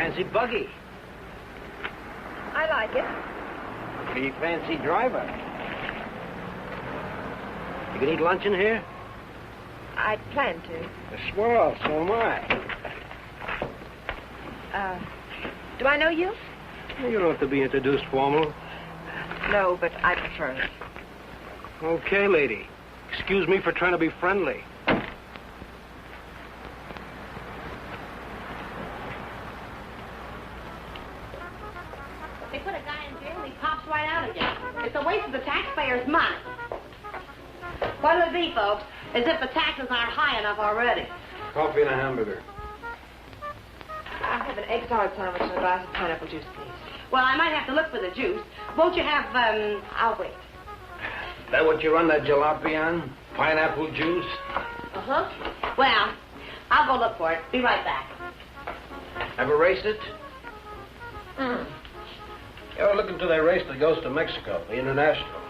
fancy buggy. I like it. Pretty fancy driver. You can eat lunch in here? I'd plan to. Swell, so am I. Do I know you? You don't have to be introduced formal. No, but I prefer it. Okay, lady. Excuse me for trying to be friendly. They put a guy in jail and he pops right out again. It's a waste of the taxpayers' money. What'll it be, folks? As if the taxes aren't high enough already. Coffee and a hamburger. I'll have an egg salad sandwich and a glass of pineapple juice, please. Well, I might have to look for the juice. Won't you have, I'll wait. That what you run that jalopy on? Pineapple juice? Uh-huh. Well, I'll go look for it. Be right back. Ever raced it? Mm. You ever look into that race that goes to Mexico, the International?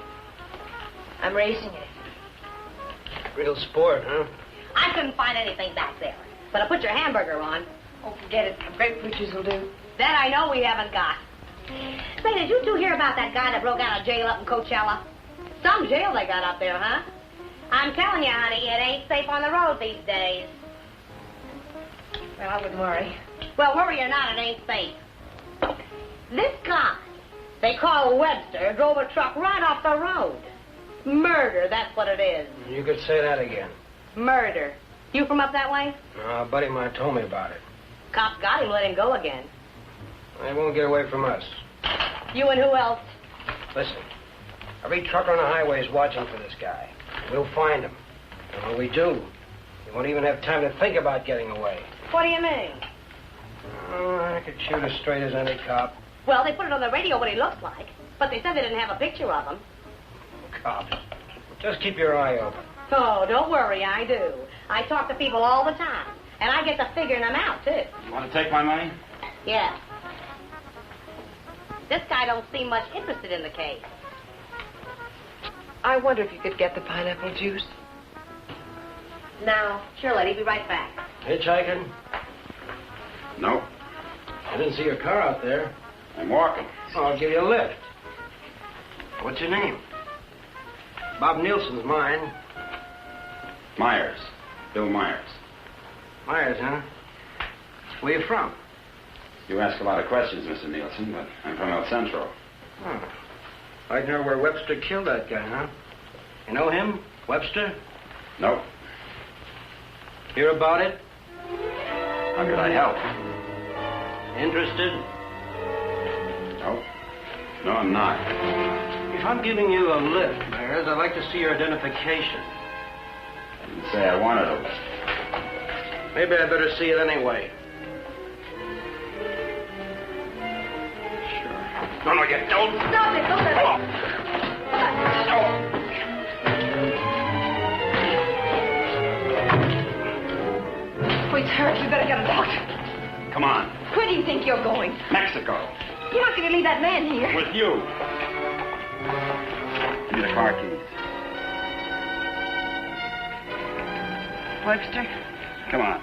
I'm racing it. Real sport, huh? I couldn't find anything back there. But I put your hamburger on. Oh, forget it. Grapefruit juice will do. That I know we haven't got. Say, did you two hear about that guy that broke out of jail up in Coachella? Some jail they got up there, huh? I'm telling you, honey, it ain't safe on the road these days. Well, I wouldn't worry. Well, worry or not, it ain't safe. This guy, they call Webster, drove a truck right off the road. Murder, that's what it is. You could say that again. Murder. You from up that way? A buddy of mine told me about it. Cops got him, let him go again. They won't get away from us. You and who else? Listen, every trucker on the highway is watching for this guy. We'll find him. And when we do, he won't even have time to think about getting away. What do you mean? Oh, I could shoot as straight as any cop. Well, they put it on the radio what he looks like, but they said they didn't have a picture of him. Cops. Just keep your eye open. Oh, don't worry, I do. I talk to people all the time, and I get to figuring them out, too. You want to take my money? Yeah. This guy don't seem much interested in the case. I wonder if you could get the pineapple juice. Now, sure, lady, be right back. Hitchhiking? No. I didn't see your car out there. I'm walking. Oh, I'll give you a lift. What's your name? Bob Nielsen's mine. Myers. Bill Myers. Myers, huh? Where you from? You ask a lot of questions, Mr. Nielsen, but I'm from El Centro. Oh. I'd know where Webster killed that guy, huh? You know him? Webster? Nope. Hear about it? How could I help? Interested? Nope. No, I'm not. If I'm giving you a lift, Myers, I'd like to see your identification. I didn't say I wanted a lift. Maybe I better see it anyway. Sure. No, you don't. Stop it, don't let it. Oh, he's hurt. We better get a doctor. Come on. Where do you think you're going? Mexico. You're not going to leave that man here. With you. Give me the car keys. Webster? Come on.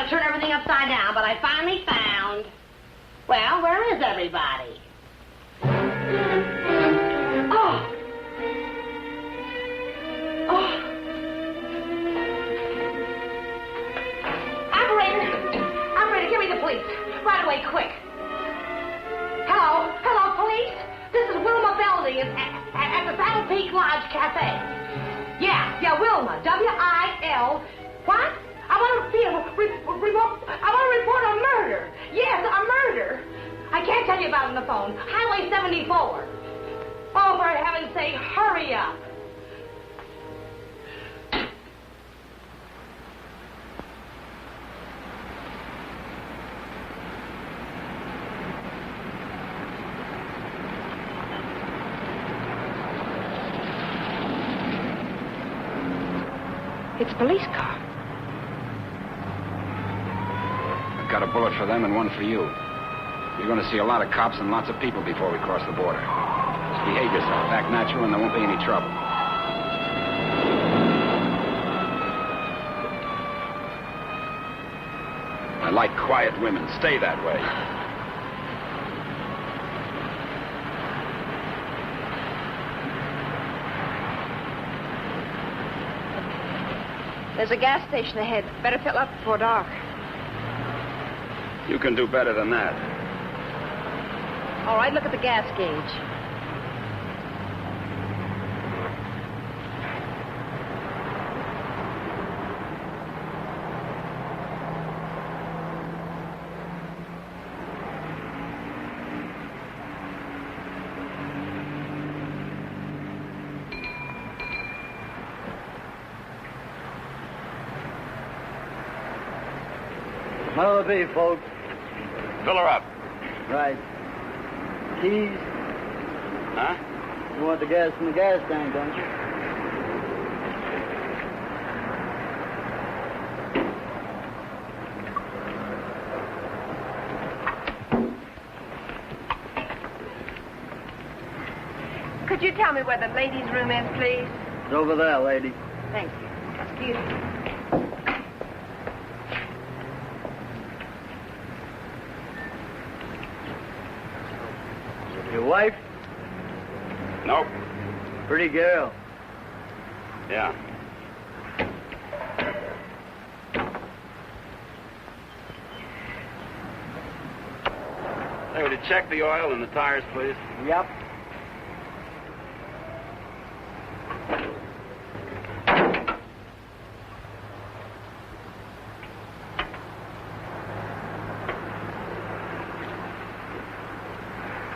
Turn everything upside down, but I finally found... Well, where is everybody? Oh! Oh! Operator, give me the police. Right away, quick. Hello? Hello, police? This is Wilma Belding at the Saddle Peak Lodge Cafe. Yeah, Wilma. W-I-L... What? I want to report a murder. Yes, a murder. I can't tell you about it on the phone. Highway 74. Oh, for heaven's sake, hurry up. It's a police car. I've got a bullet for them and one for you. You're going to see a lot of cops and lots of people before we cross the border. Just behave yourself, act natural, and there won't be any trouble. I like quiet women. Stay that way. There's a gas station ahead. Better fill up before dark. You can do better than that. All right, look at the gas gauge. What'll it be, folks? Fill her up. Right. Keys? Huh? You want the gas from the gas tank, don't you? Could you tell me where the ladies' room is, please? It's over there, lady. Thank you. Excuse me. Your wife? Nope. Pretty girl. Yeah. Hey, would you check the oil and the tires, please? Yep.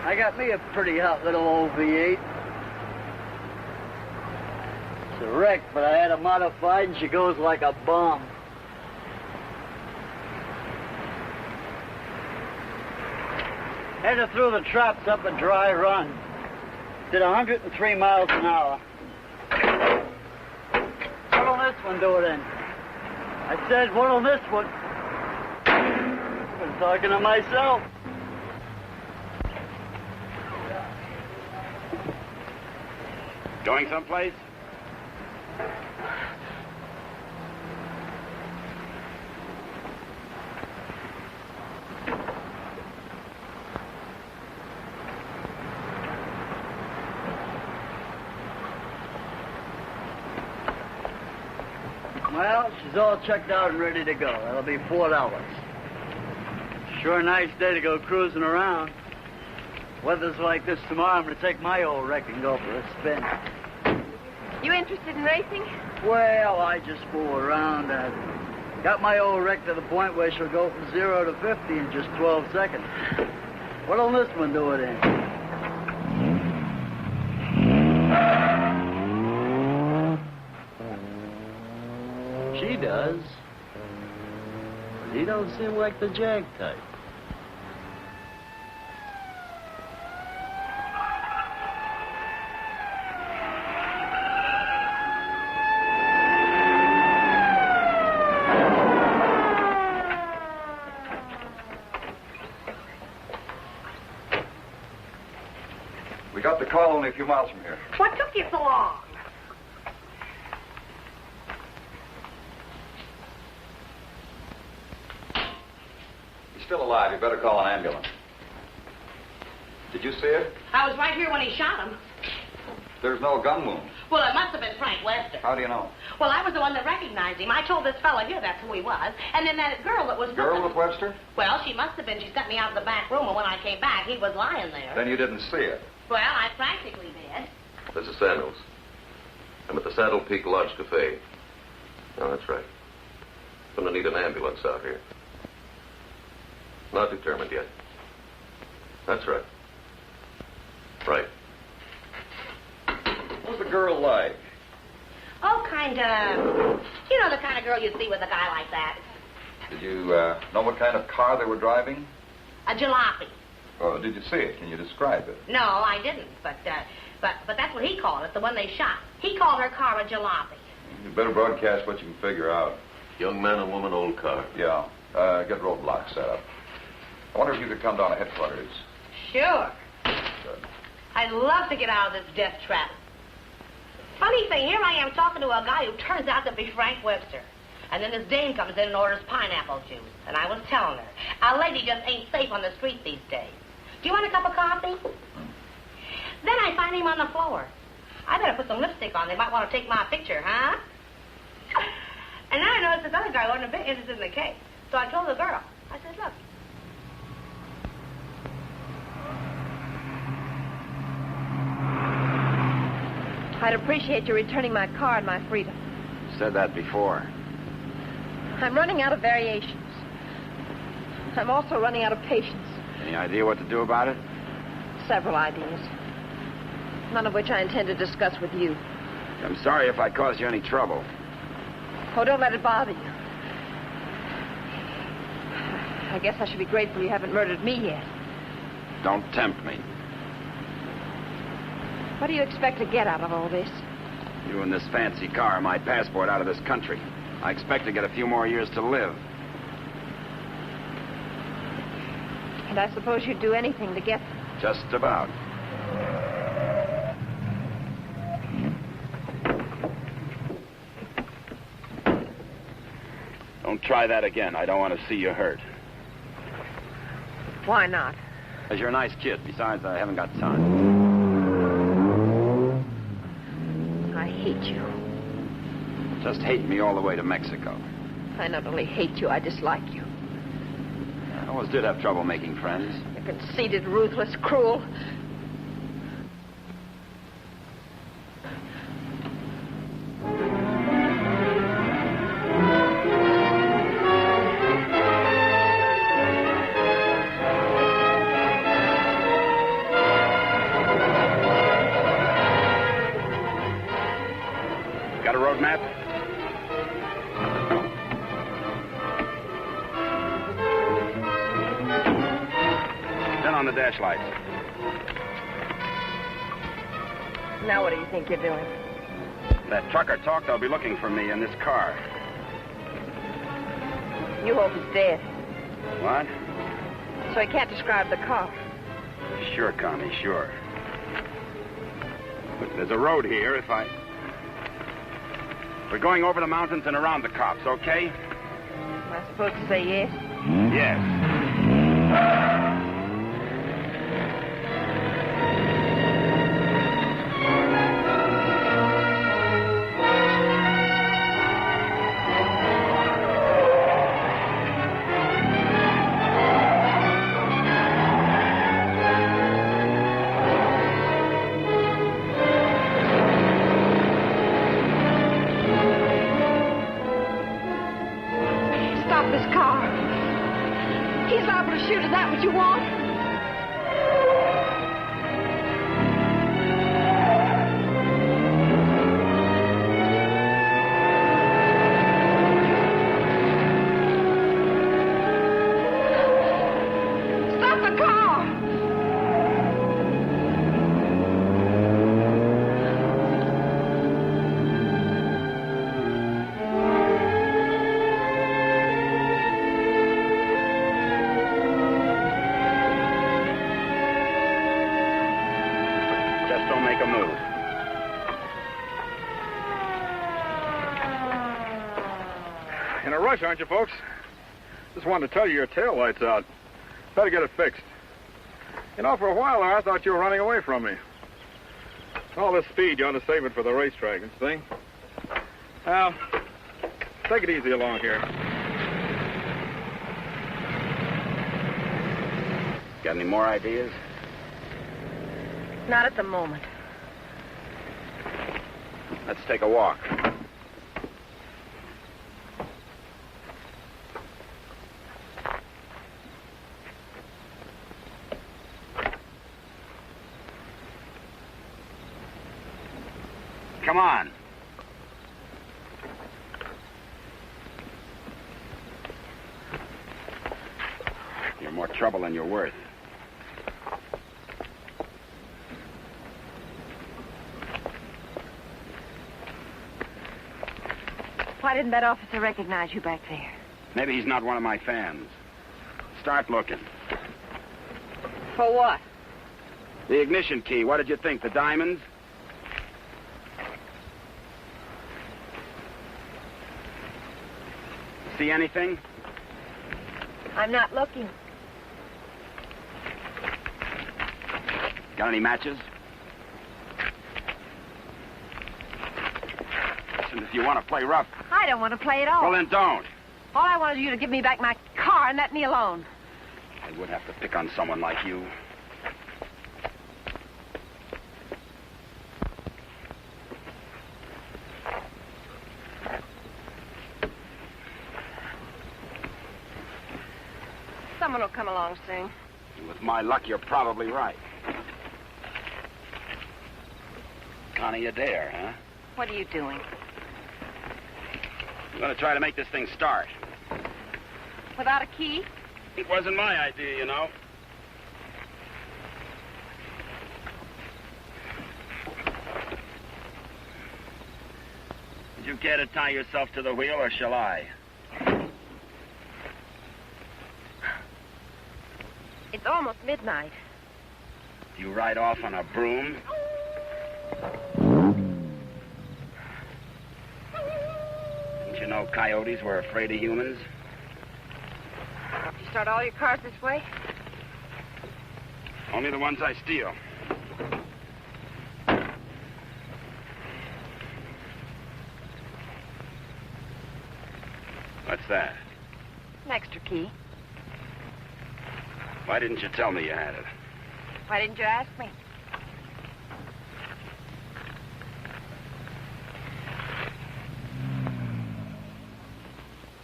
I got me a pretty hot little old V8. It's a wreck, but I had her modified and she goes like a bomb. Headed through the traps up a dry run. Did 103 miles an hour. What'll this one do it in? I said, what'll this one? I'm talking to myself. Going someplace? Well, she's all checked out and ready to go. That'll be $4. Sure a nice day to go cruising around. Weather's like this tomorrow, I'm going to take my old wreck and go for a spin. You interested in racing? Well, I just fool around. I got my old wreck to the point where she'll go from 0 to 50 in just 12 seconds. What'll this one do it in? She does. But he don't seem like the jag type. We got the call only a few miles from here. What took you so long? He's still alive. You better call an ambulance. Did you see it? I was right here when he shot him. There's no gun wound. Well, it must have been Frank Lester. How do you know? Well, I was the one that recognized him. I told this fella here that's who he was. And then that girl that was... Girl with Webster? Well, she must have been. She sent me out of the back room, and when I came back, he was lying there. Then you didn't see it. Well, I practically did. This is Samuels. I'm at the Saddle Peak Lodge Cafe. Oh, that's right. Gonna need an ambulance out here. Not determined yet. That's right. Right. What was the girl like? Oh, kind of... You know, the kind of girl you'd see with a guy like that. Did you know what kind of car they were driving? A jalopy. Oh, did you see it? Can you describe it? No, I didn't. But that's what he called it, the one they shot. He called her car a jalopy. You better broadcast what you can figure out. Young man and woman, old car. Yeah. Get roadblocks set up. I wonder if you could come down to headquarters. Sure. Good. I'd love to get out of this death trap. Funny thing, here I am talking to a guy who turns out to be Frank Webster. And then this dame comes in and orders pineapple juice. And I was telling her, a lady just ain't safe on the street these days. Do you want a cup of coffee? Then I find him on the floor. I better put some lipstick on. They might want to take my picture, huh? And then I noticed this other guy wasn't a bit interested in the case. So I told the girl. I said, look. I'd appreciate you returning my car and my freedom. Said that before. I'm running out of variations. I'm also running out of patience. Any idea what to do about it? Several ideas. None of which I intend to discuss with you. I'm sorry if I caused you any trouble. Oh, don't let it bother you. I guess I should be grateful you haven't murdered me yet. Don't tempt me. What do you expect to get out of all this? You and this fancy car are my passport out of this country. I expect to get a few more years to live. And I suppose you'd do anything to get them. Just about. Don't try that again. I don't want to see you hurt. Why not? Because you're a nice kid. Besides, I haven't got time. I hate you. Just hate me all the way to Mexico. I not only hate you, I dislike you. I always did have trouble making friends. You're conceited, ruthless, cruel. Got a road map? Turn on the dash lights. Now what do you think you're doing? That trucker talked they'll be looking for me in this car. You hope he's dead, What? so he can't describe the car. Sure, Connie, sure. Look, there's a road here We're going over the mountains and around the cops, okay? Am I supposed to say yes? Yes. Stop this car. He's liable to shoot. Is that what you want? Stop the car! Just don't make a move. In a rush, aren't you, folks? Just wanted to tell you your tail light's out. Better get it fixed. You know, for a while there, I thought you were running away from me. All this speed, you ought to save it for the racetrack and thing. Now, take it easy along here. Got any more ideas? Not at the moment. Let's take a walk. Come on. You're more trouble than you're worth. Why didn't that officer recognize you back there? Maybe he's not one of my fans. Start looking. For what? The ignition key, what did you think? The diamonds? See anything? I'm not looking. Got any matches? Listen, if you want to play rough... I don't want to play at all. Well, then don't. All I wanted you to give me back my car and let me alone. I would have to pick on someone like you. Someone will come along soon. With my luck, you're probably right. Connie, you dare, huh? What are you doing? I'm going to try to make this thing start. Without a key? It wasn't my idea, you know. Did you care to tie yourself to the wheel, or shall I? It's almost midnight. Do you ride off on a broom? Didn't you know coyotes were afraid of humans? You start all your cars this way? Only the ones I steal. What's that? An extra key. Why didn't you tell me you had it? Why didn't you ask me?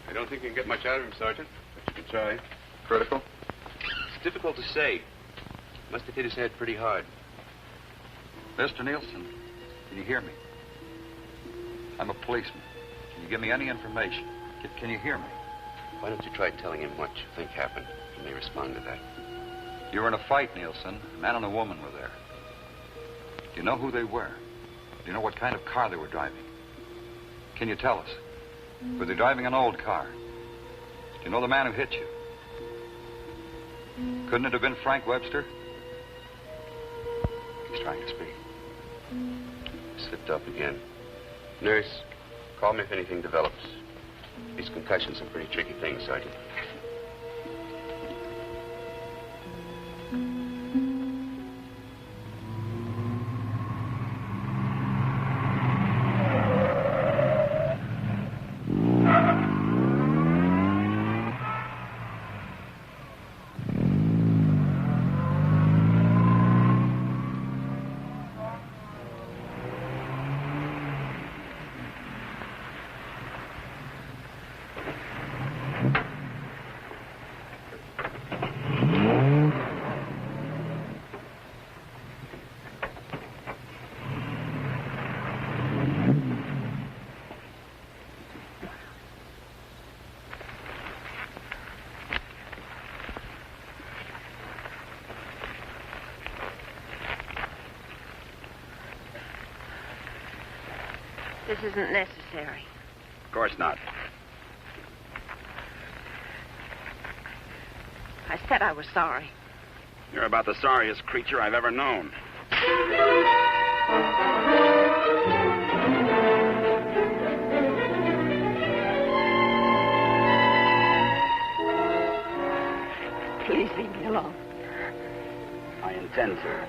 I don't think you can get much out of him, Sergeant, but you can try. Critical? It's difficult to say. Must have hit his head pretty hard. Mr. Nielsen, can you hear me? I'm a policeman. Can you give me any information? Can you hear me? Why don't you try telling him what you think happened? He may respond to that. You were in a fight, Nielsen. A man and a woman were there. Do you know who they were? Do you know what kind of car they were driving? Can you tell us? Were they driving an old car? Do you know the man who hit you? Couldn't it have been Frank Webster? He's trying to speak. Slipped up again. Nurse, call me if anything develops. These concussions are pretty tricky things, Sergeant. This isn't necessary. Of course not. I said I was sorry. You're about the sorriest creature I've ever known. Please leave me alone. I intend to.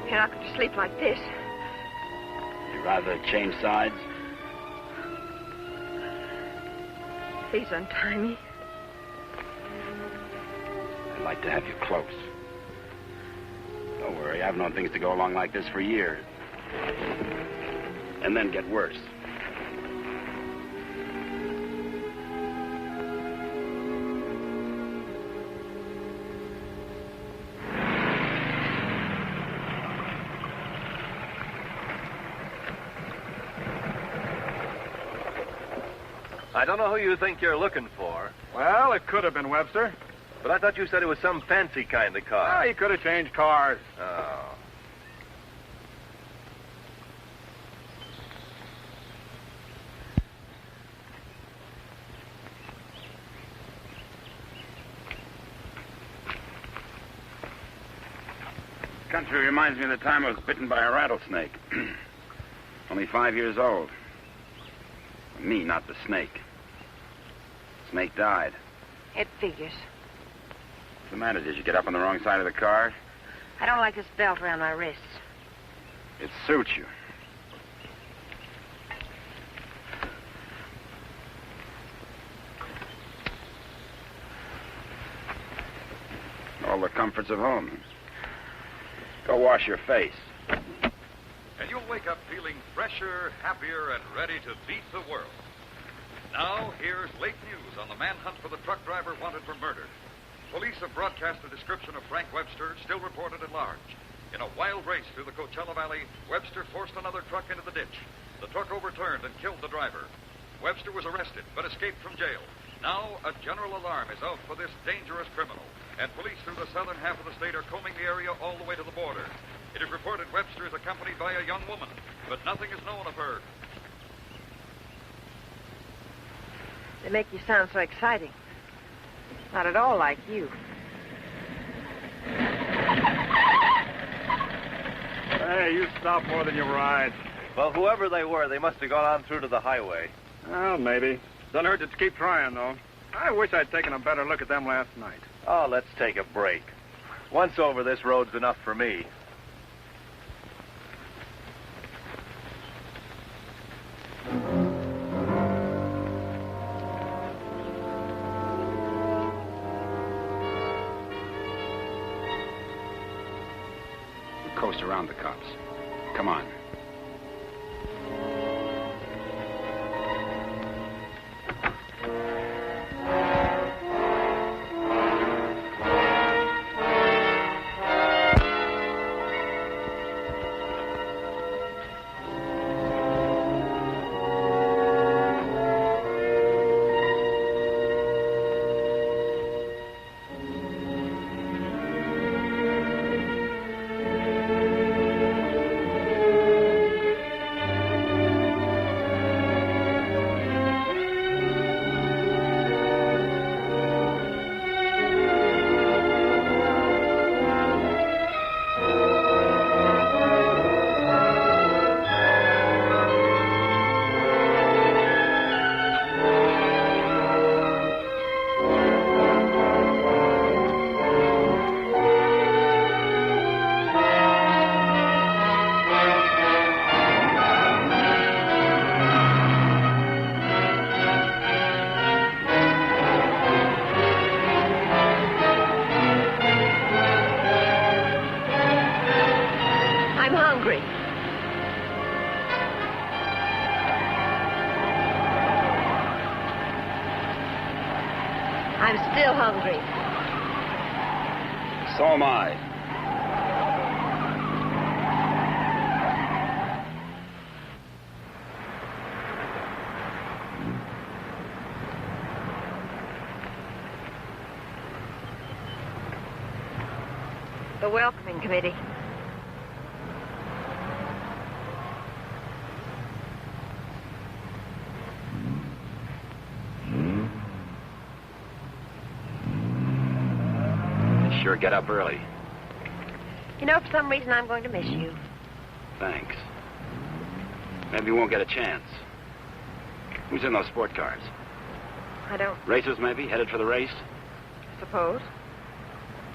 You're not going to sleep like this. You'd rather change sides? Please untie me. I'd like to have you close. Don't worry, I've known things to go along like this for years. And then get worse. I don't know who you think you're looking for. Well, it could have been Webster. But I thought you said it was some fancy kind of car. Ah, he could have changed cars. Oh. Country reminds me of the time I was bitten by a rattlesnake. Only 5 years old. Me, not the snake. Snake died. It figures. What's the matter? Did you get up on the wrong side of the car? I don't like this belt around my wrists. It suits you. All the comforts of home. Go wash your face. And you'll wake up feeling fresher, happier, and ready to beat the world. Now, here's late news on the manhunt for the truck driver wanted for murder. Police have broadcast a description of Frank Webster, still reported at large. In a wild race through the Coachella Valley, Webster forced another truck into the ditch. The truck overturned and killed the driver. Webster was arrested, but escaped from jail. Now, a general alarm is out for this dangerous criminal, and police through the southern half of the state are combing the area all the way to the border. It is reported Webster is accompanied by a young woman, but nothing is known of her. They make you sound so exciting. Not at all like you. Hey, you stop more than you ride. Well, whoever they were, they must have gone on through to the highway. Well, maybe. Doesn't hurt to keep trying, though. I wish I'd taken a better look at them last night. Oh, let's take a break. Once over, this road's enough for me. Coast around the cops. Come on. I'm still hungry. So am I. The welcoming committee. Sure get up early. You know, for some reason, I'm going to miss you. Thanks. Maybe you won't get a chance. Who's in those sport cars? I don't Racers, maybe? Headed for the race? suppose.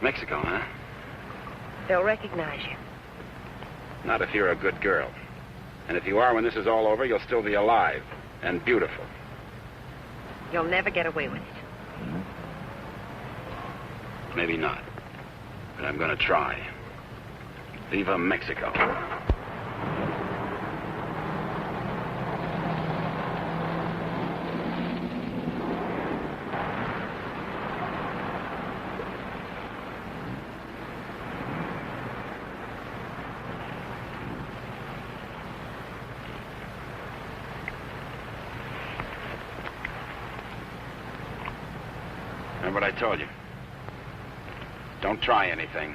Mexico, huh? They'll recognize you. Not if you're a good girl. And if you are, when this is all over, you'll still be alive and beautiful. You'll never get away with it. Maybe not. But I'm going to try. Viva Mexico. Remember what I told you? Don't try anything.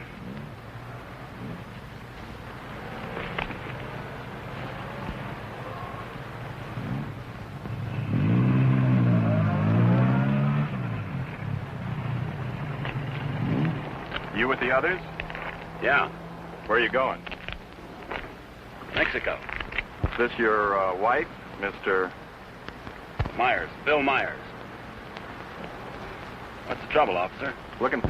You with the others? Yeah, Where are you going? Mexico. Is this your wife, Mr. Myers, Bill Myers. What's the trouble, officer? Looking...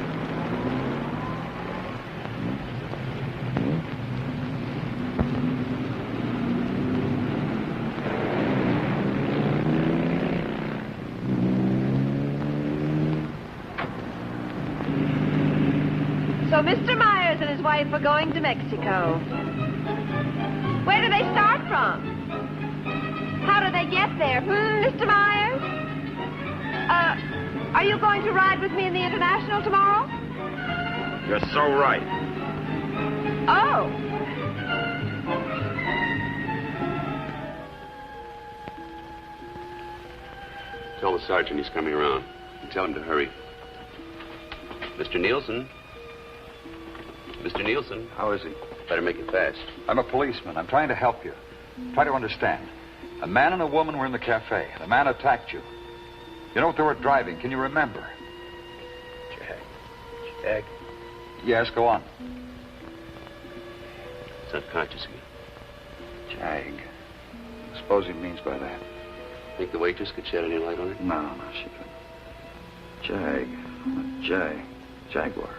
So Mr. Myers and his wife are going to Mexico. Where do they start from? How do they get there? Mr. Myers? Are you going to ride with me in the International tomorrow? You're so right. Oh. Tell the sergeant he's coming around. And tell him to hurry. Mr. Nielsen? Mr. Nielsen? How is he? Better make it fast. I'm a policeman. I'm trying to help you. Try to understand. A man and a woman were in the cafe. The man attacked you. You know what they were driving? Can you remember? Jag. Yes, go on. It's unconscious again. Jag. I suppose he means by that. Think the waitress could shed any light on it? No, she couldn't. Jag. Jaguar.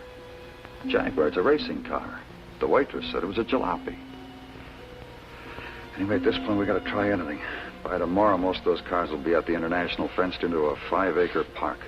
Jaguar, it's a racing car. The waitress said it was a jalopy. Anyway, at this point, we got to try anything. By tomorrow, most of those cars will be at the International, fenced into a 5-acre park.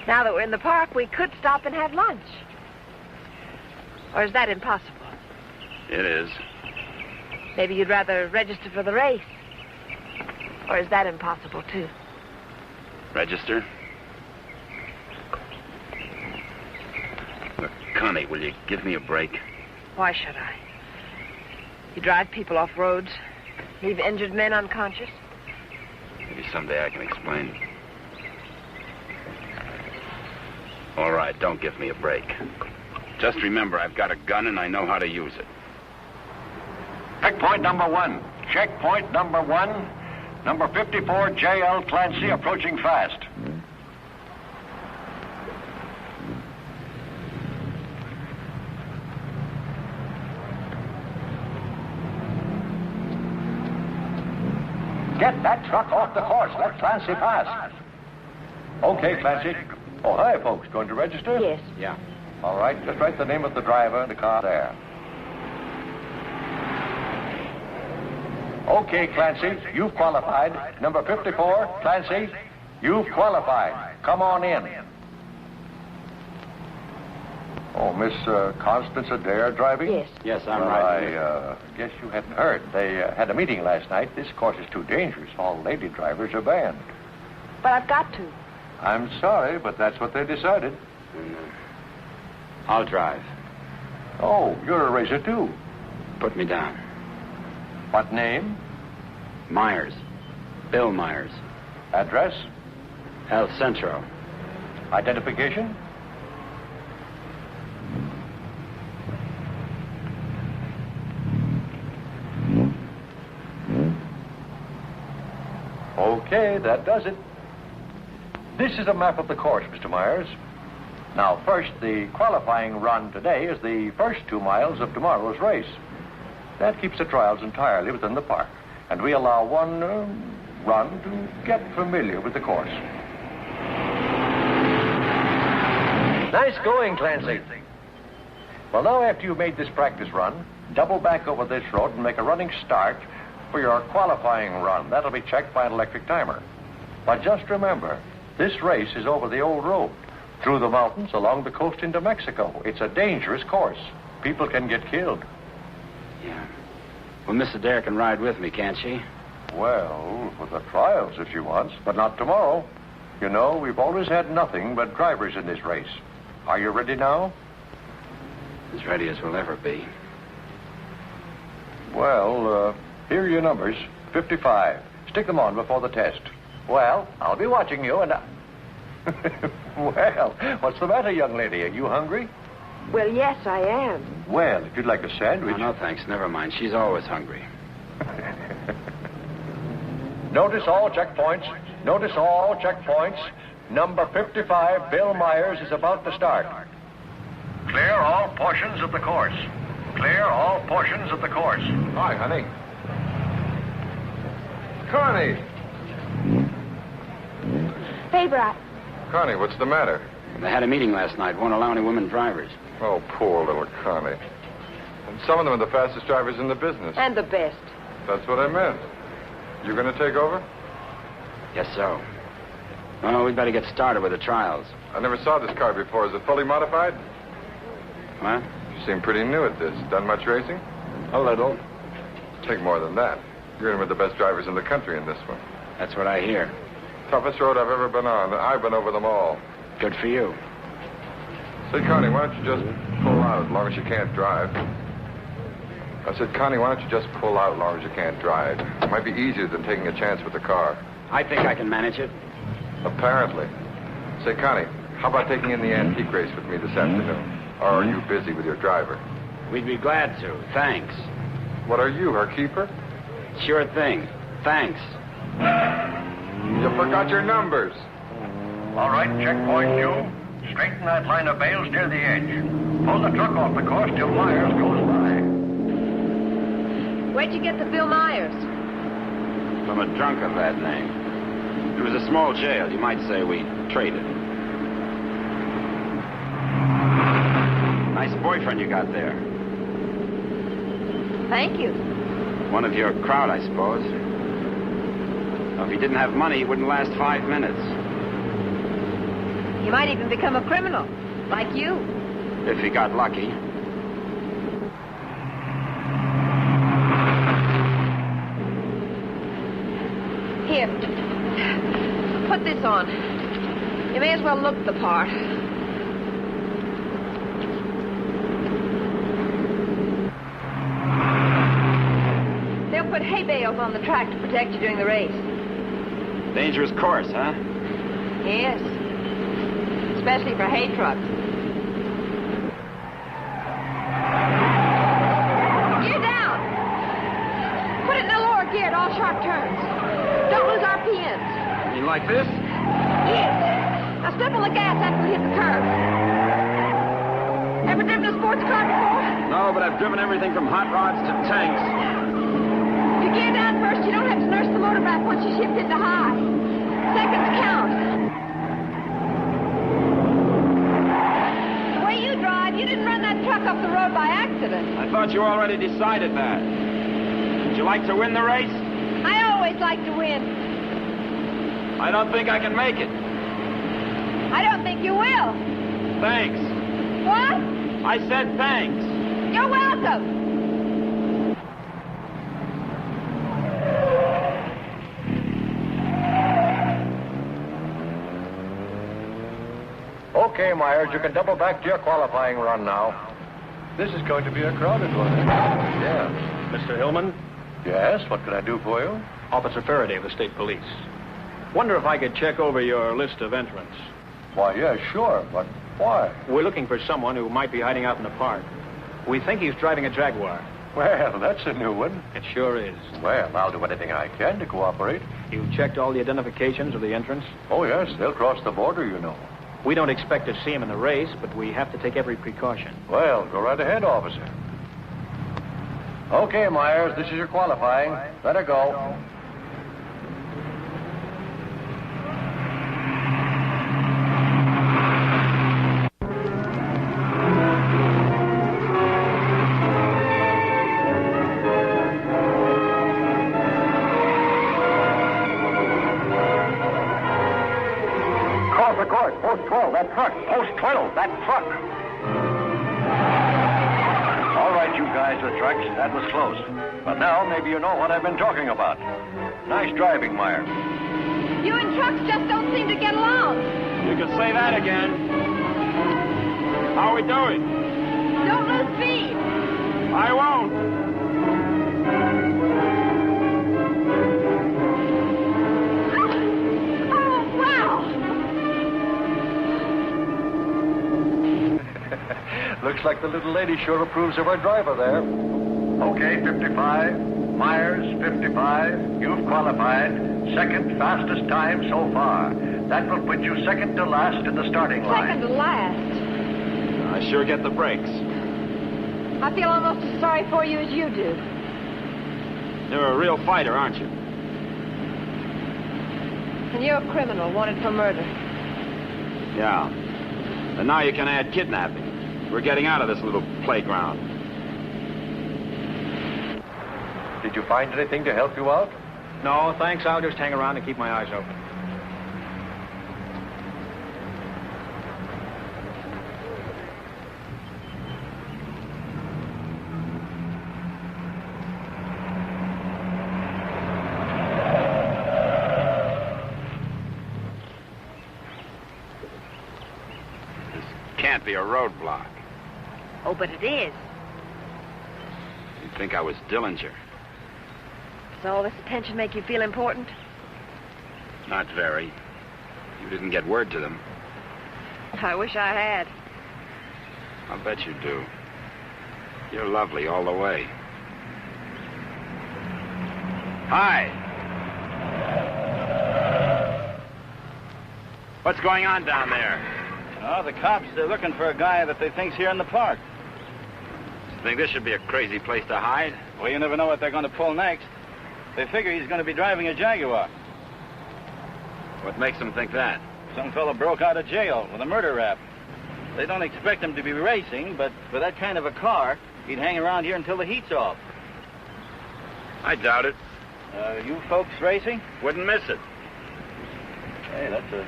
Now that we're in the park, we could stop and have lunch. Or is that impossible? It is. Maybe you'd rather register for the race. Or is that impossible, too? Register? Look, Connie, will you give me a break? Why should I? You drive people off roads, leave injured men unconscious. Maybe someday I can explain. All right, don't give me a break. Just remember, I've got a gun and I know how to use it. Checkpoint number 1. Checkpoint number 1. Number 54, J.L. Clancy, approaching fast. Get that truck off the course. Let Clancy pass. Okay, Clancy. Oh, hi, folks. Going to register? Yes. Yeah. All right, just write the name of the driver and the car there. Okay, Clancy, you've qualified. Number 54, Clancy, you've qualified. Come on in. Oh, Miss Constance Adair driving? Yes. Yes, I'm Well, right. I guess you hadn't heard. They had a meeting last night. This course is too dangerous. All lady drivers are banned. But I've got to. I'm sorry, but that's what they decided. I'll drive. Oh, you're a racer, too. Put me down. What name? Myers. Bill Myers. Address? El Centro. Identification? Okay, that does it. This is a map of the course, Mr. Myers. Now, first, the qualifying run today is the first 2 miles of tomorrow's race. That keeps the trials entirely within the park, and we allow one run to get familiar with the course. Nice going, Clancy. Well, now, after you've made this practice run, double back over this road and make a running start for your qualifying run. That'll be checked by an electric timer. But just remember, This race is over the old road, through the mountains, along the coast into Mexico. It's a dangerous course. People can get killed. Yeah. Well, Miss Adair can ride with me, can't she? Well, for the trials if she wants, but not tomorrow. You know, we've always had nothing but drivers in this race. Are you ready now? As ready as we'll ever be. Well, here are your numbers. 55. Stick them on before the test. Well, I'll be watching you and Well, what's the matter, young lady? Are you hungry? Well, yes, I am. Well, if you'd like a sandwich... No, thanks. Never mind. She's always hungry. Notice all checkpoints. Notice all checkpoints. Number 55, Bill Myers, is about to start. Clear all portions of the course. Clear all portions of the course. Hi, honey. Connie! Favor, Connie, what's the matter? They had a meeting last night. Won't allow any women drivers. Oh, poor little Connie. And some of them are the fastest drivers in the business. And the best. That's what I meant. You going to take over? Guess so. Well, we'd better get started with the trials. I never saw this car before. Is it fully modified? What? You seem pretty new at this. Done much racing? A little. Take more than that. You're in with the best drivers in the country in this one. That's what I hear. Toughest road I've ever been on. I've been over them all. Good for you. Say, Connie, why don't you just pull out as long as you can't drive? I said, Connie, why don't you just pull out as long as you can't drive? It might be easier than taking a chance with the car. I think I can manage it. Apparently. Say, Connie, how about taking in the antique race with me this afternoon? Or are you busy with your driver? We'd be glad to. Thanks. What are you, her keeper? Sure thing. Thanks. You forgot your numbers. All right, checkpoint two. Straighten that line of bales near the edge. Pull the truck off the course till Myers goes by. Where'd you get the Bill Myers? From a drunk of that name. It was a small jail. You might say we traded. Nice boyfriend you got there. Thank you. One of your crowd, I suppose. Well, if he didn't have money, he wouldn't last 5 minutes. He might even become a criminal, like you. If he got lucky. Here. Put this on. You may as well look the part. They'll put hay bales on the track to protect you during the race. Dangerous course, huh? Yes. Especially for hay trucks. Gear down! Put it in the lower gear at all sharp turns. Don't lose RPMs. You like this? Yes. Now step on the gas after we hit the curb. Ever driven a sports car before? No, but I've driven everything from hot rods to tanks. If you gear down first, you don't have to nurse the motor back once you shift into high. Seconds count. The way you drive, you didn't run that truck off the road by accident. I thought you already decided that. Would you like to win the race? I always like to win. I don't think I can make it. I don't think you will. Thanks. What? I said thanks. You're welcome. Okay, Myers, you can double back to your qualifying run now. This is going to be a crowded one. Yeah. Mr. Hillman? Yes, what can I do for you? Officer Faraday of the State Police. Wonder if I could check over your list of entrants. Why, yeah, sure, but why? We're looking for someone who might be hiding out in the park. We think he's driving a Jaguar. Well, that's a new one. It sure is. Well, I'll do anything I can to cooperate. You checked all the identifications of the entrants? Oh, yes, they'll cross the border, you know. We don't expect to see him in the race, but we have to take every precaution. Well, go right ahead, officer. Okay, Myers, this is your qualifying. Let her go. off the course. Post 12, that truck. Post 12, that truck. All right, you guys with trucks, that was close. But now maybe you know what I've been talking about. Nice driving, Meyer. You and trucks just don't seem to get along. You can say that again. How are we doing? Don't lose speed. I won't. Oh, wow. Looks like the little lady sure approves of our driver there. Okay, 55. Myers, 55. You've qualified. Second fastest time so far. That will put you second to last in the starting line. Second to last. I sure get the breaks. I feel almost as sorry for you as you do. You're a real fighter, aren't you? And you're a criminal wanted for murder. Yeah. And now you can add kidnapping. We're getting out of this little playground. Did you find anything to help you out? No, thanks. I'll just hang around and keep my eyes open. This can't be a roadblock. Oh, but it is. You'd think I was Dillinger. Does all this attention make you feel important? Not very. You didn't get word to them. I wish I had. I'll bet you do. You're lovely all the way. Hi. What's going on down there? Oh, the cops, they're looking for a guy that they think's here in the park. You think this should be a crazy place to hide? Well, you never know what they're going to pull next. They figure he's going to be driving a Jaguar. What makes them think that? Some fellow broke out of jail with a murder rap. They don't expect him to be racing, but for that kind of a car, he'd hang around here until the heat's off. I doubt it. You folks racing? Wouldn't miss it. Hey, that's a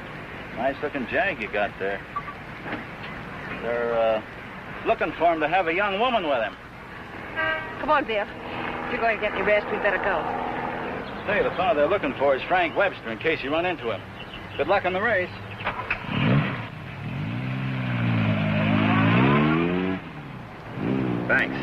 nice-looking Jag you got there. They're looking for him to have a young woman with him. Come on, Bill. If you're going to get any rest, we'd better go. Say, the fellow they're looking for is Frank Webster, in case you run into him. Good luck on the race. Thanks.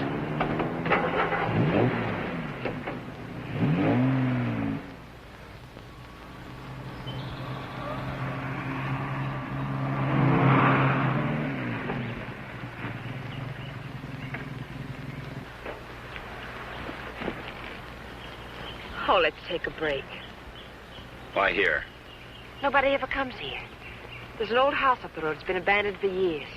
Oh, let's take a break. Why here? Nobody ever comes here. There's an old house up the road. It's been abandoned for years.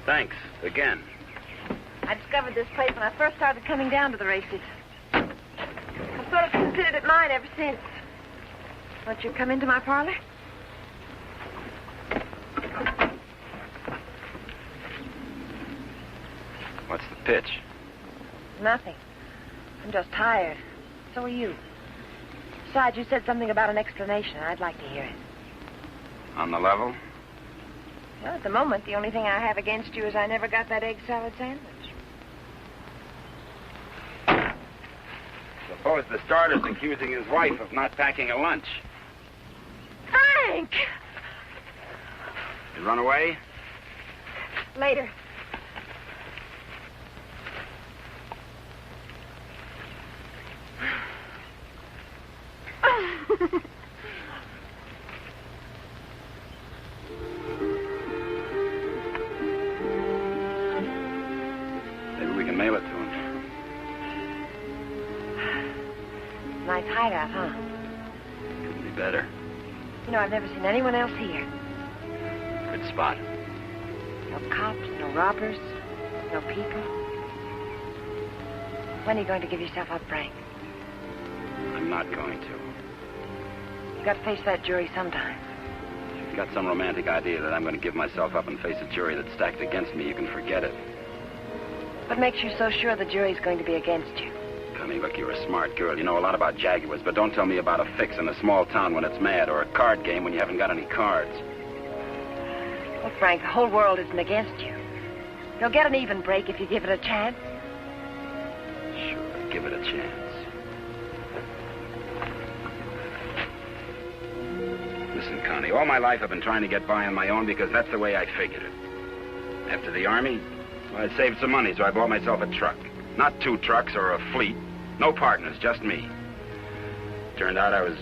Thanks, again. I discovered this place when I first started coming down to the races. I've sort of considered it mine ever since. Won't you come into my parlor? What's the pitch? Nothing. I'm just tired. So are you. Besides, you said something about an explanation. I'd like to hear it. On the level? Well, at the moment, the only thing I have against you is I never got that egg salad sandwich. Suppose the starter's accusing his wife of not packing a lunch. Frank! You run away? Later. can mail it to him. Nice hideout, huh? Couldn't be better. You know, I've never seen anyone else here. Good spot. No cops, no robbers, no people. When are you going to give yourself up, Frank? I'm not going to. You got to face that jury sometime. If you've got some romantic idea that I'm going to give myself up and face a jury that's stacked against me, you can forget it. What makes you so sure the jury's going to be against you? Connie, look, you're a smart girl. You know a lot about Jaguars, but don't tell me about a fix in a small town when it's mad or a card game when you haven't got any cards. Well, Frank, the whole world isn't against you. You'll get an even break if you give it a chance. Sure, give it a chance. Listen, Connie, all my life I've been trying to get by on my own because that's the way I figured it. After the Army, well, I saved some money, so I bought myself a truck. Not 2 trucks or a fleet. No partners, just me. Turned out I was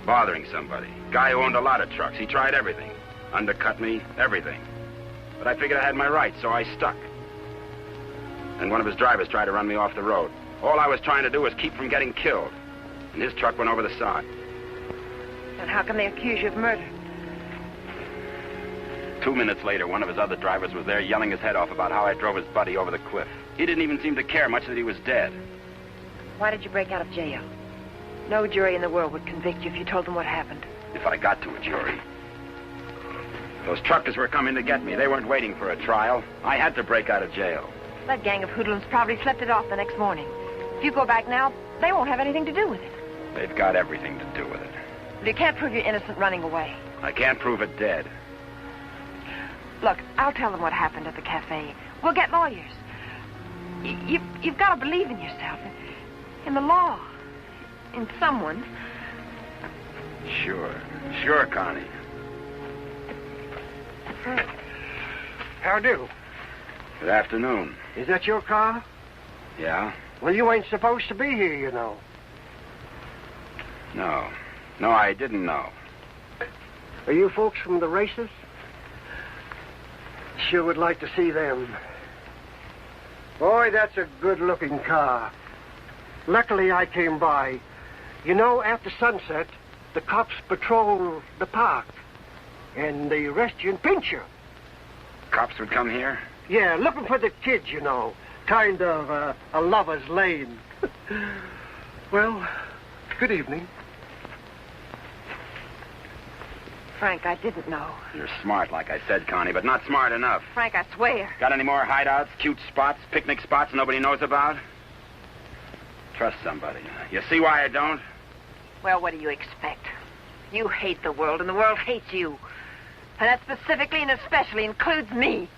bothering somebody. Guy who owned a lot of trucks. He tried everything. Undercut me, everything. But I figured I had my rights, so I stuck. And one of his drivers tried to run me off the road. All I was trying to do was keep from getting killed. And his truck went over the side. And how can they accuse you of murder? 2 minutes later, one of his other drivers was there yelling his head off about how I drove his buddy over the cliff. He didn't even seem to care much that he was dead. Why did you break out of jail? No jury in the world would convict you if you told them what happened. If I got to a jury. Those truckers were coming to get me. They weren't waiting for a trial. I had to break out of jail. That gang of hoodlums probably slept it off the next morning. If you go back now, they won't have anything to do with it. They've got everything to do with it. But you can't prove you're innocent running away. I can't prove it dead. Look, I'll tell them what happened at the cafe. We'll get lawyers. You've got to believe in yourself, in the law, in someone. Sure, Connie. How do? Good afternoon. Is that your car? Yeah? Well, you ain't supposed to be here, you know. No, I didn't know. Are you folks from the races? Sure would like to see them. Boy, that's a good-looking car. Luckily, I came by. You know, after sunset, the cops patrol the park. And they arrest you and pinch you. Cops would come here? Yeah, looking for the kids, you know. Kind of a lover's lane. Well, good evening. Frank, I didn't know. You're smart, like I said, Connie, but not smart enough. Frank, I swear. Got any more hideouts, cute spots, picnic spots nobody knows about? Trust somebody. You see why I don't? Well, what do you expect? You hate the world, and the world hates you. And that specifically and especially includes me.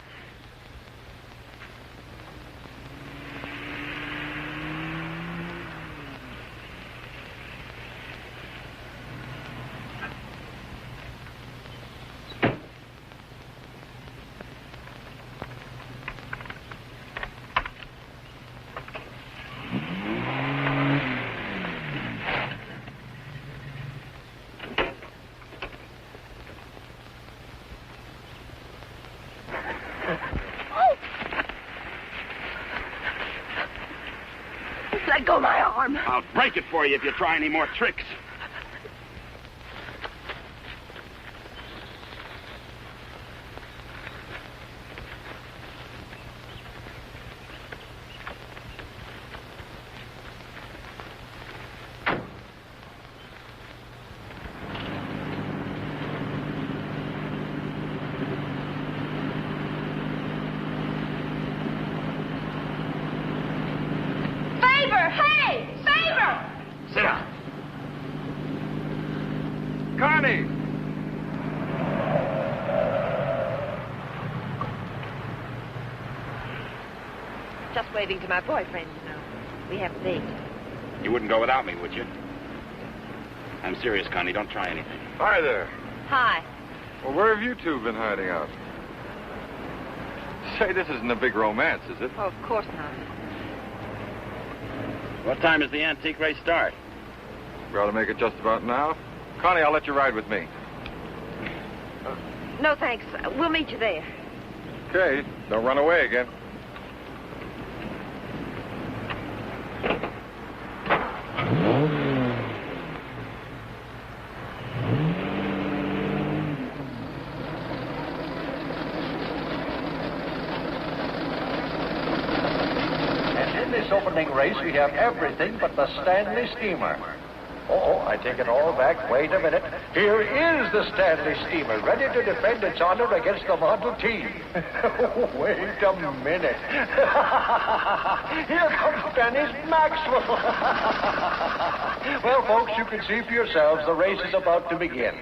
Let go of my arm. I'll break it for you if you try any more tricks. Hey! Favor! Sit down. Connie! Just waving to my boyfriend, you know. We have a date. You wouldn't go without me, would you? I'm serious, Connie. Don't try anything. Hi there. Hi. Well, where have you two been hiding out? Say, this isn't a big romance, is it? Oh, of course not. What time does the antique race start? We ought to make it just about now. Connie, I'll let you ride with me. No, thanks. We'll meet you there. Okay, don't run away again. this opening race, we have everything but the Stanley Steamer. Oh, I take it all back. Wait a minute. Here is the Stanley Steamer, ready to defend its honor against the Model T. Wait a minute. Here comes Dennis Maxwell. Well, folks, you can see for yourselves the race is about to begin.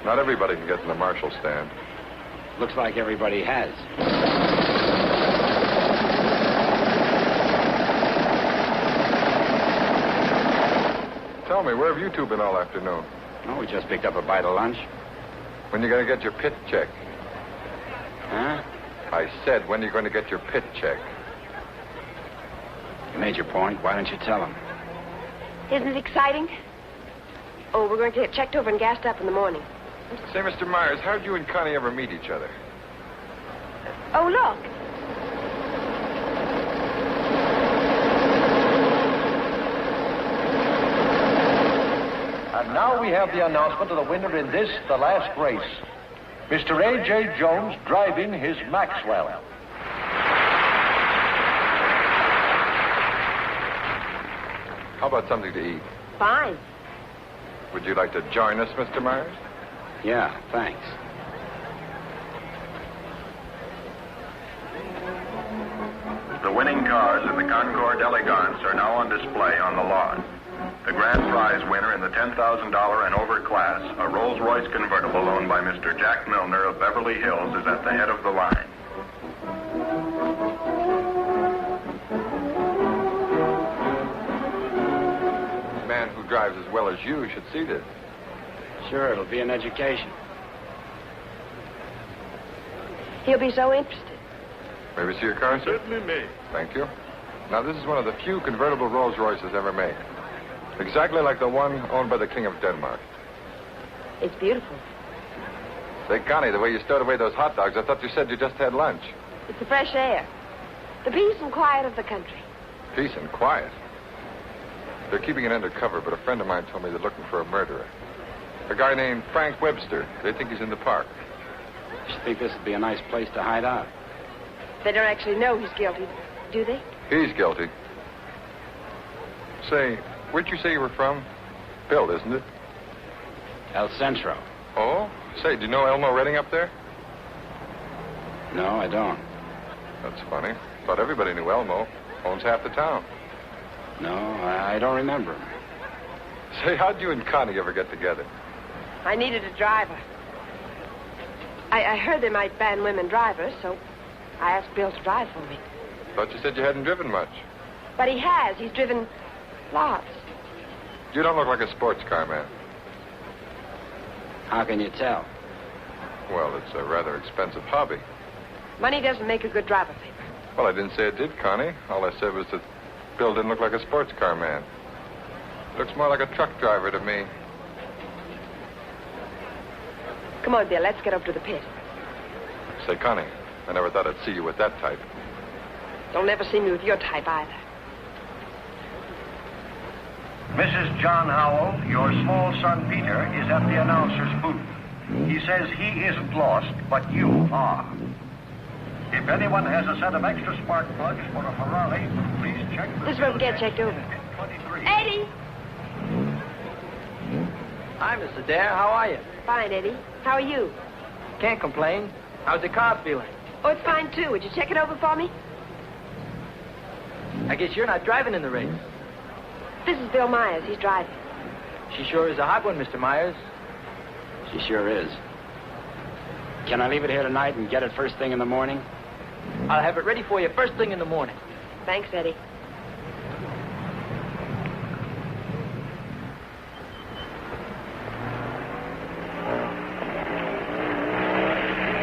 Not everybody can get in the marshal stand. Looks like everybody has. Tell me, where have you two been all afternoon? Oh, we just picked up a bite of lunch. When you going to get your pit check? Huh? I said, when are you going to get your pit check? You made your point. Why don't you tell him? Isn't it exciting? Oh, we're going to get checked over and gassed up in the morning. Say, Mr. Myers, how'd you and Connie ever meet each other? Oh, look. And now we have the announcement of the winner in this, the last race. Mr. A.J. Jones driving his Maxwell. How about something to eat? Fine. Would you like to join us, Mr. Myers? Yeah, thanks. The winning cars in the Concord Elegance are now on display on the lawn. The grand prize winner in the $10,000 and over class, a Rolls-Royce convertible owned by Mr. Jack Milner of Beverly Hills, is at the head of the line. A man who drives as well as you should see this. Sure, it'll be an education. He'll be so interested. May we see your car, sir? Certainly may. Thank you. Now, this is one of the few convertible Rolls Royces ever made. Exactly like the one owned by the King of Denmark. It's beautiful. Say, Connie, the way you stowed away those hot dogs, I thought you said you just had lunch. It's the fresh air. The peace and quiet of the country. Peace and quiet. They're keeping it undercover, but a friend of mine told me they're looking for a murderer. A guy named Frank Webster. They think he's in the park. You think this would be a nice place to hide out? They don't actually know he's guilty, do they? He's guilty. Say, where'd you say you were from? Bill, isn't it? El Centro. Oh? Say, do you know Elmo Redding up there? No, I don't. That's funny. Thought everybody knew Elmo. Owns half the town. No, I don't remember him. Say, how'd you and Connie ever get together? I needed a driver. I heard they might ban women drivers, so I asked Bill to drive for me. Thought you said you hadn't driven much. But he has. He's driven lots. You don't look like a sports car man. How can you tell? Well, it's a rather expensive hobby. Money doesn't make a good driver, Paper. Well, I didn't say it did, Connie. All I said was that Bill didn't look like a sports car man. Looks more like a truck driver to me. Come on, Bill. Let's get up to the pit. Say, Connie, I never thought I'd see you with that type. Don't ever see me with your type either. Mrs. John Howell, your small son Peter is at the announcer's booth. He says he isn't lost, but you are. If anyone has a set of extra spark plugs for a Ferrari, please check the... This is where we get checked over. Eddie! Hi, Mrs. Adair. How are you? Fine, Eddie. How are you? Can't complain. How's the car feeling? Oh, it's fine, too. Would you check it over for me? I guess you're not driving in the race. This is Bill Myers. He's driving. She sure is a hot one, Mr. Myers. She sure is. Can I leave it here tonight and get it first thing in the morning? I'll have it ready for you first thing in the morning. Thanks, Eddie.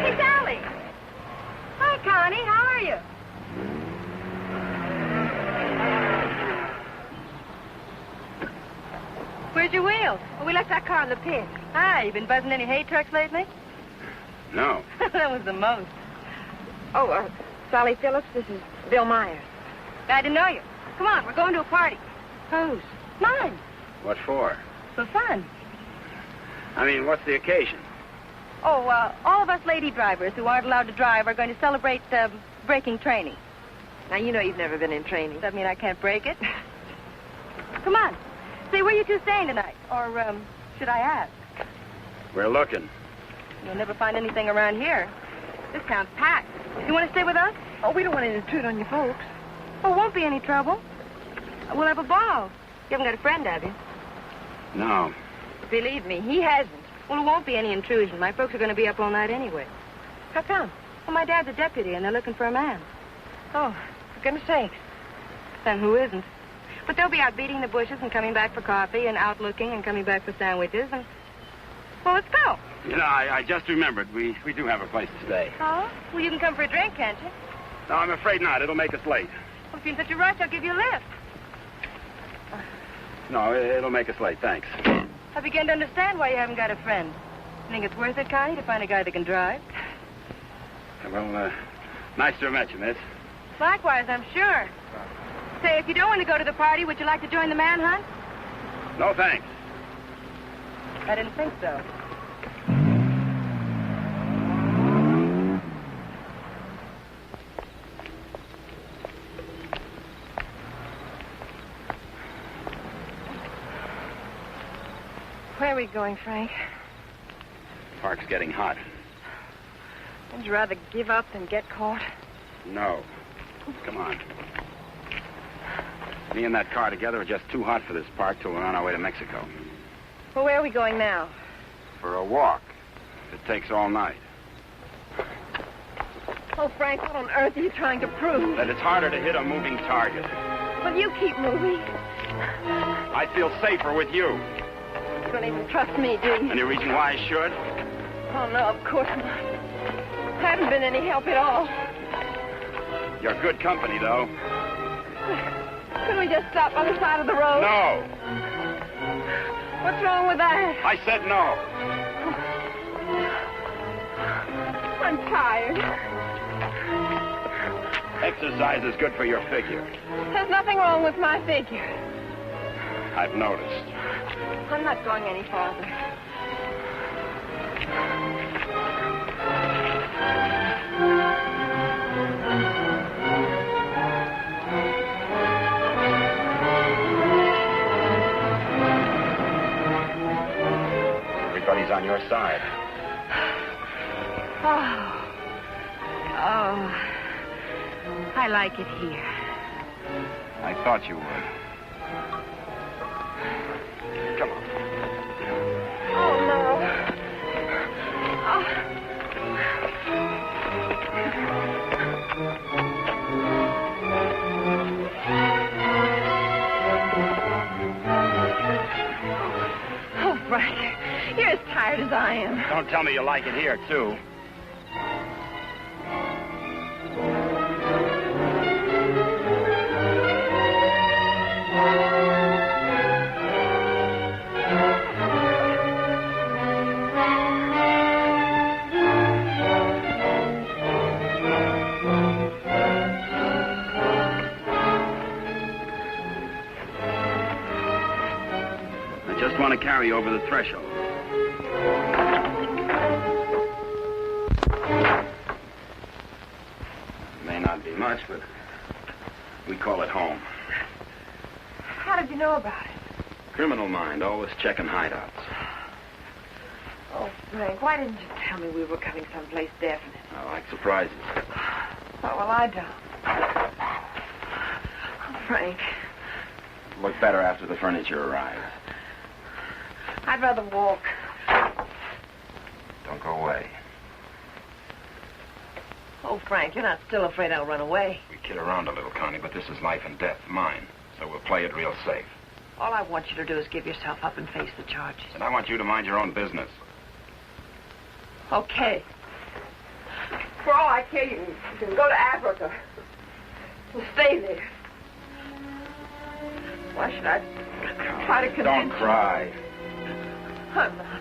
Hey, Sally. Hi, Connie. How are you? Where's your wheels? Well, we left that car in the pit. Hi, you been buzzing any hay trucks lately? No. That was the most. Oh, Sally Phillips, this is Bill Myers. Glad to know you. Come on, we're going to a party. Whose? Mine. What for? For fun. I mean, what's the occasion? Oh, all of us lady drivers who aren't allowed to drive are going to celebrate breaking training. Now, you know you've never been in training. Does that mean I can't break it? Come on. Say, where you two staying tonight? Or, should I ask? We're looking. You'll never find anything around here. This town's packed. You want to stay with us? Oh, we don't want to intrude on you folks. Oh, won't be any trouble. We'll have a ball. You haven't got a friend, have you? No. Believe me, he hasn't. Well, it won't be any intrusion. My folks are going to be up all night anyway. How come? Well, my dad's a deputy, and they're looking for a man. Oh, for goodness sakes. Then who isn't? But they'll be out beating the bushes and coming back for coffee and out looking and coming back for sandwiches and... Well, let's go. You know, I just remembered we do have a place to stay. Oh? Well, you can come for a drink, can't you? No, I'm afraid not. It'll make us late. Well, if you're in such a rush, I'll give you a lift. No, it'll make us late. Thanks. I begin to understand why you haven't got a friend. Think it's worth it, Connie, to find a guy that can drive? Well, nice to have met you, miss. Likewise, I'm sure. Say, if you don't want to go to the party, would you like to join the manhunt? No, thanks. I didn't think so. Where are we going, Frank? Park's getting hot. Would you rather give up than get caught? No. Come on. Me and that car together are just too hot for this park till we're on our way to Mexico. Well, where are we going now? For a walk. It takes all night. Oh, Frank, what on earth are you trying to prove? That it's harder to hit a moving target. Well, you keep moving. I feel safer with you. You don't even trust me, do you? Any reason why I should? Oh, no, of course not. Haven't been any help at all. You're good company, though. Couldn't we just stop on the side of the road? No. What's wrong with that? I said no. I'm tired. Exercise is good for your figure. There's nothing wrong with my figure. I've noticed. I'm not going any farther. Everybody's on your side. Oh, I like it here. I thought you would. Come on. Oh, no. Oh, Frank, you're as tired as I am. Don't tell me you like it here, too. I just want to carry over the threshold. May not be much, but we call it home. How did you know about it? Criminal mind, always checking hideouts. Oh, Frank, why didn't you tell me we were coming someplace definite? I like surprises. Oh, well, I don't. Oh, Frank, Look better after the furniture arrives. I'd rather walk. Don't go away. Oh, Frank, you're not still afraid I'll run away. We kid around a little, Connie, but this is life and death, mine. So we'll play it real safe. All I want you to do is give yourself up and face the charges. And I want you to mind your own business. Okay. For all I care, you can go to Africa and stay there. Why should I try to convince Don't you? cry. I'm not.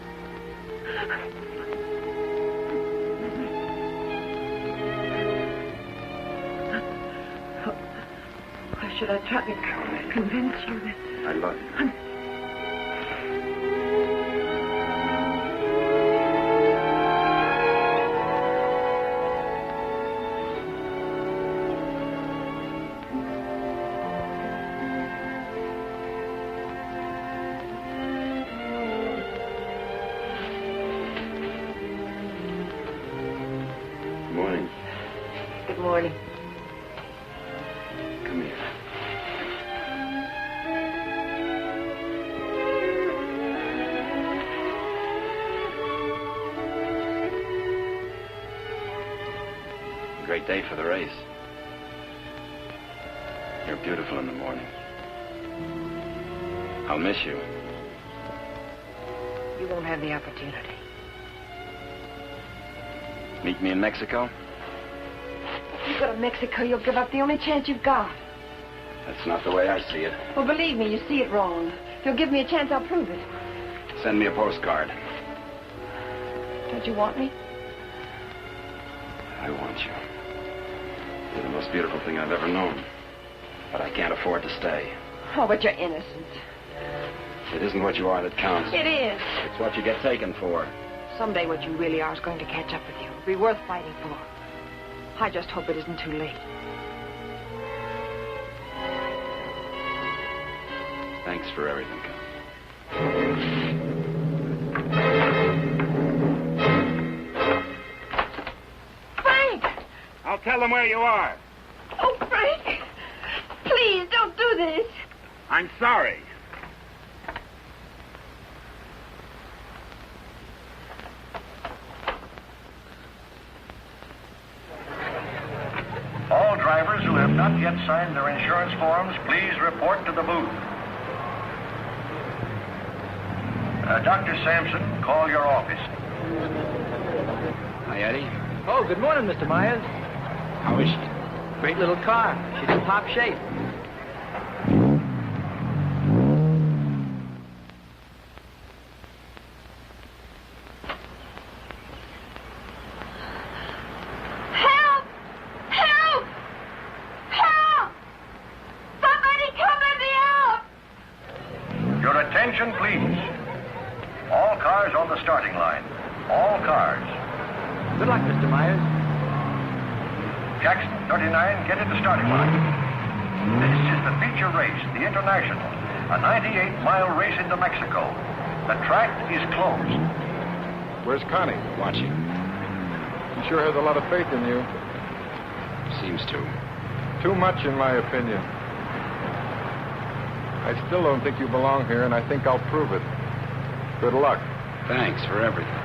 Why should I try to convince you that... I love you. Good morning. Come here. Great day for the race. You're beautiful in the morning. I'll miss you. You won't have the opportunity. Meet me in Mexico? You go to Mexico, you'll give up the only chance you've got. That's not the way I see it. Well, believe me, you see it wrong. If you'll give me a chance, I'll prove it. Send me a postcard. Don't you want me? I want you. You're the most beautiful thing I've ever known. But I can't afford to stay. Oh, but you're innocent. It isn't what you are that counts. It is. It's what you get taken for. Someday what you really are is going to catch up with you. It'll be worth fighting for. I just hope it isn't too late. Thanks for everything. Frank! I'll tell them where you are. Oh, Frank! Please, don't do this. I'm sorry. All drivers who have not yet signed their insurance forms, please report to the booth. Dr. Sampson, call your office. Hi, Eddie. Oh, good morning, Mr. Myers. How is she? Great little car. She's in top shape. Help! Help! Help! Somebody come let me out! Your attention, please. All cars on the starting line. All cars. Good luck, Mr. Myers. Jackson, 39, get to the starting line. This is the feature race, the International, a 98-mile race into Mexico. The track is closed. Where's Connie? Watching. She sure has a lot of faith in you. Seems to. Too much, in my opinion. I still don't think you belong here, and I think I'll prove it. Good luck. Thanks for everything.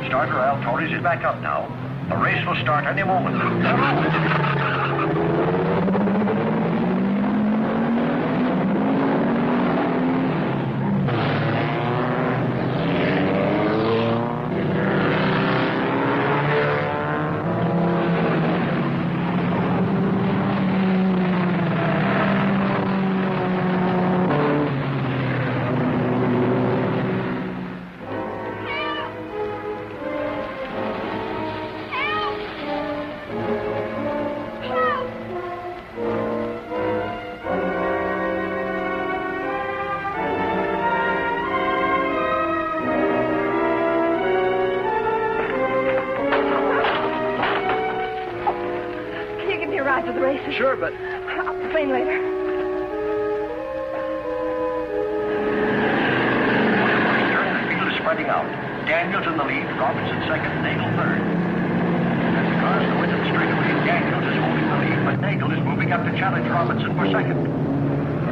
Starter Al Torres is back up now. The race will start any moment. To the races. Sure, but... I'll complain later. The field is spreading out. Daniels in the lead, Robinson second, Nagel third. As the cars go into the straightaway, Daniels is holding the lead, but Nagel is moving up to challenge Robinson for second.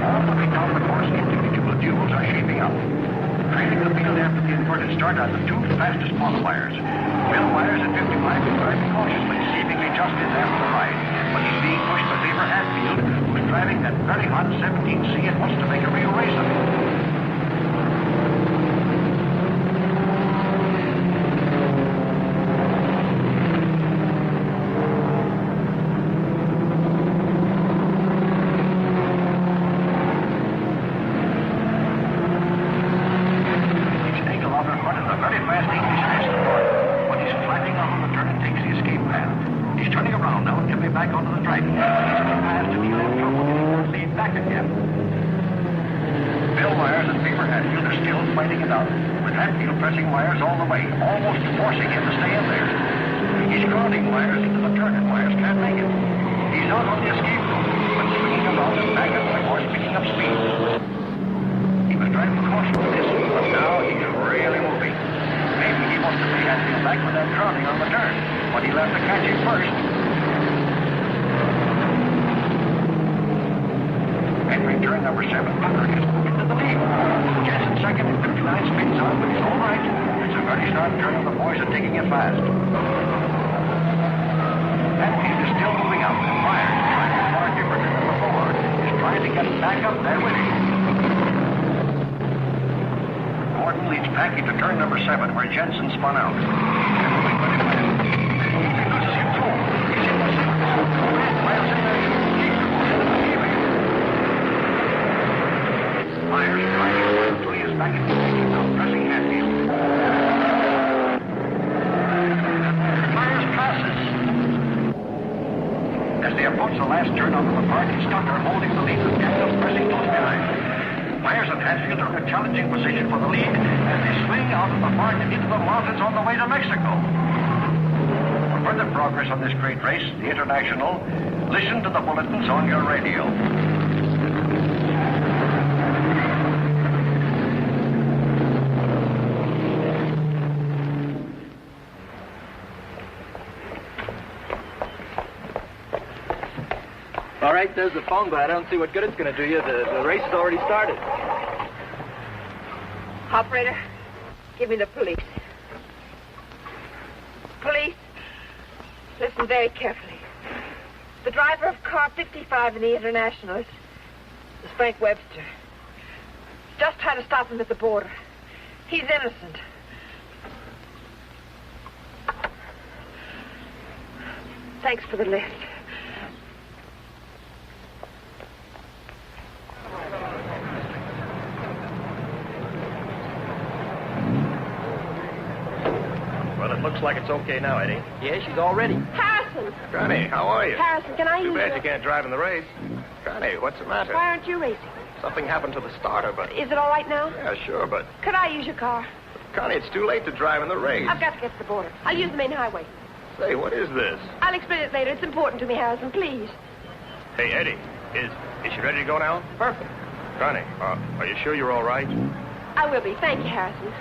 All looking down the course, individual duels are shaping up. Trailing the field after the inverted start are the two fastest qualifiers. Bill Myers at 55 is driving cautiously, seemingly just in after the ride. But he's being pushed by Weaver Hatfield, who's driving that very hot 17C and wants to make a real race of it. Pressing Myers all the way, almost forcing him to stay in there. He's crowding Myers into the turn, and Myers can't make it. He's out on the escape route, but swinging around and back up the horse, picking up speed. He was driving cautious with this, but now he's really moving. Maybe he wants to pay Hatfield back with that crowding on the turn, but he'll have to catch him first. Entering turn number 7, Tucker is moving to the lead. Jensen second, 59 spins out, but he's all right. It's a very sharp turn, and the boys are taking it fast. Hatfield is still moving out, and Myers, trying to far different than before, is trying to get back up there with him. Gordon leads Packy to turn number 7, where Jensen spun out. They're moving very fast. He loses him too. He's in the 6th. Myers in there. Myers driving until he is back in the lead, now pressing Hatfield. Myers passes. As they approach the last turn onto the park, it's Tucker holding the lead with Daniels pressing close behind. Myers and Hatfield are in a challenging position for the lead as they swing out of the park and into the mountains on the way to Mexico. For further progress on this great race, the International, listen to the bulletins on your radio. All right, there's the phone, but I don't see what good it's going to do you. The race has already started. Operator, give me the police. Police, listen very carefully. The driver of car 55 in the International is Frank Webster. Just tried to stop him at the border. He's innocent. Thanks for the lift. Well, it looks like it's okay now, Eddie. Yeah, she's all ready. Harrison! Connie, how are you? Harrison, can I use Too bad your... you can't drive in the race. Connie, what's the matter? Why aren't you racing? Something happened to the starter, but... Is it all right now? Yeah, sure, but... Could I use your car? Connie, it's too late to drive in the race. I've got to get to the border. I'll use the main highway. Say, what is this? I'll explain it later. It's important to me, Harrison. Please. Hey, Eddie, is she ready to go now? Perfect. Connie, are you sure you're all right? I will be. Thank you, Harrison.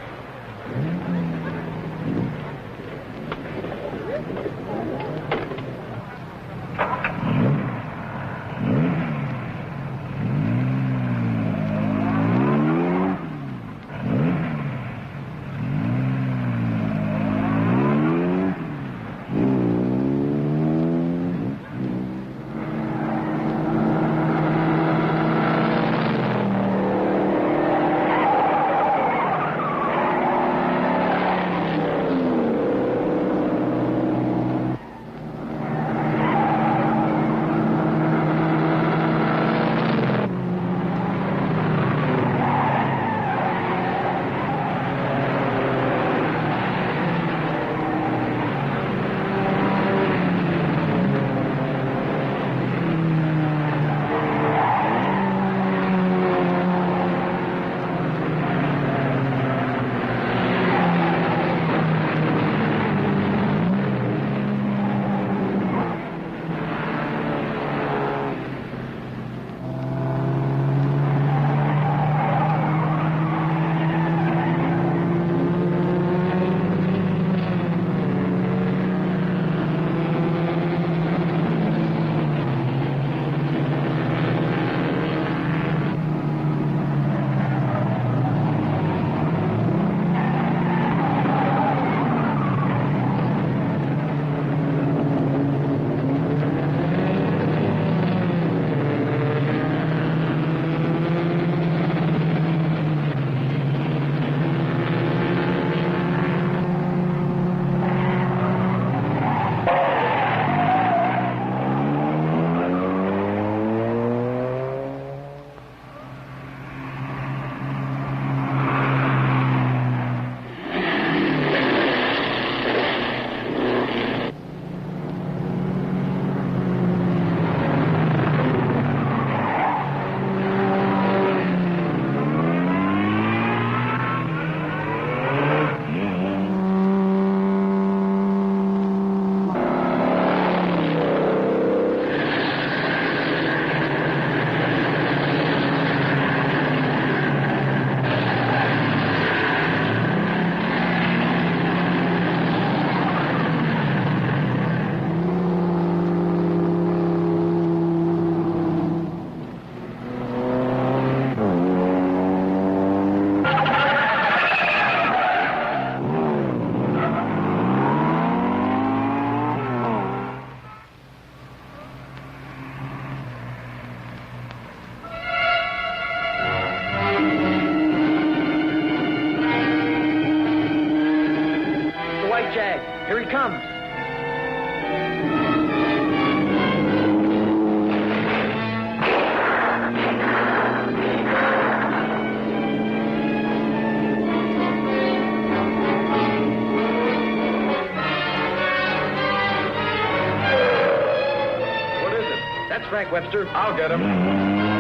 Thanks, Frank Webster. I'll get him.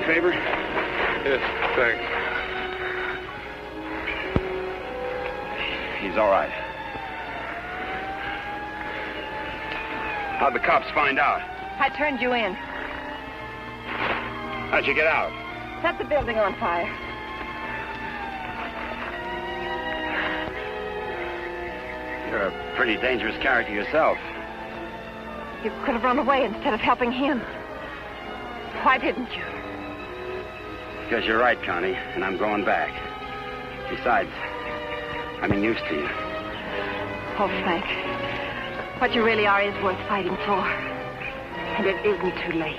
Favor? Yes, thanks. He's all right. How'd the cops find out? I turned you in. How'd you get out? Set the building on fire. You're a pretty dangerous character yourself. You could have run away instead of helping him. Why didn't you? Because you're right, Connie, and I'm going back. Besides, I'm used to you. Oh, Frank. What you really are is worth fighting for. And it isn't too late.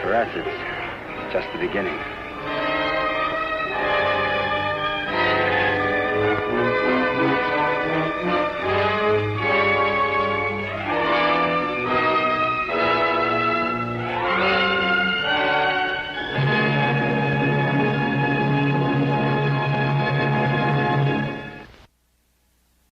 For us, it's just the beginning.